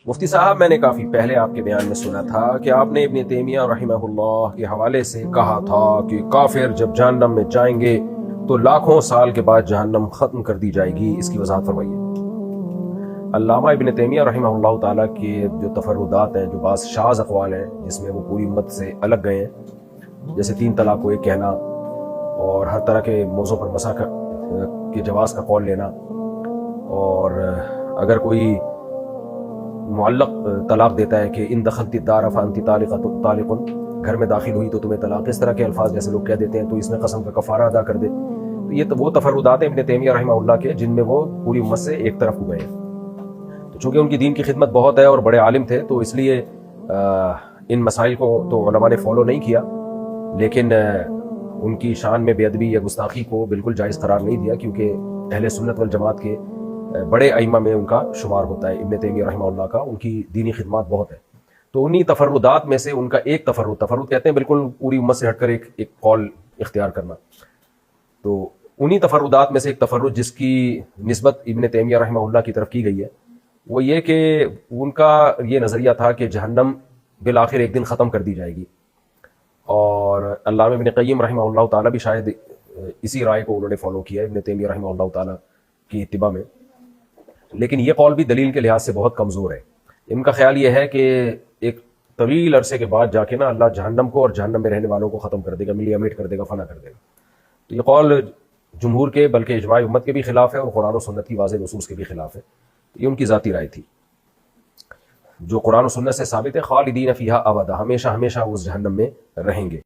مفتی صاحب، میں نے کافی پہلے آپ کے بیان میں سنا تھا کہ آپ نے ابن تیمیہ رحمہ اللہ کے حوالے سے کہا تھا کہ کافر جب جہنم میں جائیں گے تو لاکھوں سال کے بعد جہنم ختم کر دی جائے گی، اس کی وضاحت فرمائیے۔ علامہ ابن تیمیہ رحمہ اللہ تعالیٰ کے جو تفردات ہیں، جو بعض شاذ اقوال ہیں جس میں وہ پوری امت سے الگ گئے ہیں، جیسے 3 طلاق کو ایک کہنا اور ہر طرح کے موضوع پر مسا کے جواز کا قول لینا، اور اگر کوئی معلق طلاق دیتا ہے کہ ان دخلت الدار فانت طالق، گھر میں داخل ہوئی تو تمہیں طلاق، اس طرح کے الفاظ جیسے لوگ کہہ دیتے ہیں تو اس میں قسم کا کفارہ ادا کر دے، تو یہ وہ تفردات ہیں ابن تیمیہ رحمہ اللہ کے جن میں وہ پوری امت سے ایک طرف ہوئے ہیں۔ تو چونکہ ان کی دین کی خدمت بہت ہے اور بڑے عالم تھے، تو اس لیے ان مسائل کو تو علماء نے فالو نہیں کیا، لیکن ان کی شان میں بے ادبی یا گستاخی کو بالکل جائز قرار نہیں دیا، کیونکہ اہل سنت والجماعت کے بڑے ائمہ میں ان کا شمار ہوتا ہے ابن تیمیہ رحمہ اللہ کا، ان کی دینی خدمات بہت ہیں۔ تو انہی تفردات میں سے ان کا ایک تفرد کہتے ہیں بالکل پوری امت سے ہٹ کر ایک قول اختیار کرنا، تو انہی تفردات میں سے ایک تفرد جس کی نسبت ابن تیمیہ رحمہ اللہ کی طرف کی گئی ہے، وہ یہ کہ ان کا یہ نظریہ تھا کہ جہنم بالآخر ایک دن ختم کر دی جائے گی، اور علامہ ابن قیم رحمہ اللہ تعالیٰ بھی شاید اسی رائے کو انہوں نے فالو کیا ابن تیمیہ رحمہ اللہ تعالیٰ کی اتباع میں، لیکن یہ قول بھی دلیل کے لحاظ سے بہت کمزور ہے۔ ان کا خیال یہ ہے کہ ایک طویل عرصے کے بعد جا کے نا اللہ جہنم کو اور جہنم میں رہنے والوں کو ختم کر دے گا، ملی امیٹ کر دے گا، فنا کر دے گا۔ تو یہ قول جمہور کے بلکہ اجماع امت کے بھی خلاف ہے اور قرآن و سنت کی واضح نصوص کے بھی خلاف ہے۔ یہ ان کی ذاتی رائے تھی جو قرآن و سنت سے ثابت ہے، خالدین فیہا ابدا، ہمیشہ ہمیشہ اس جہنم میں رہیں گے۔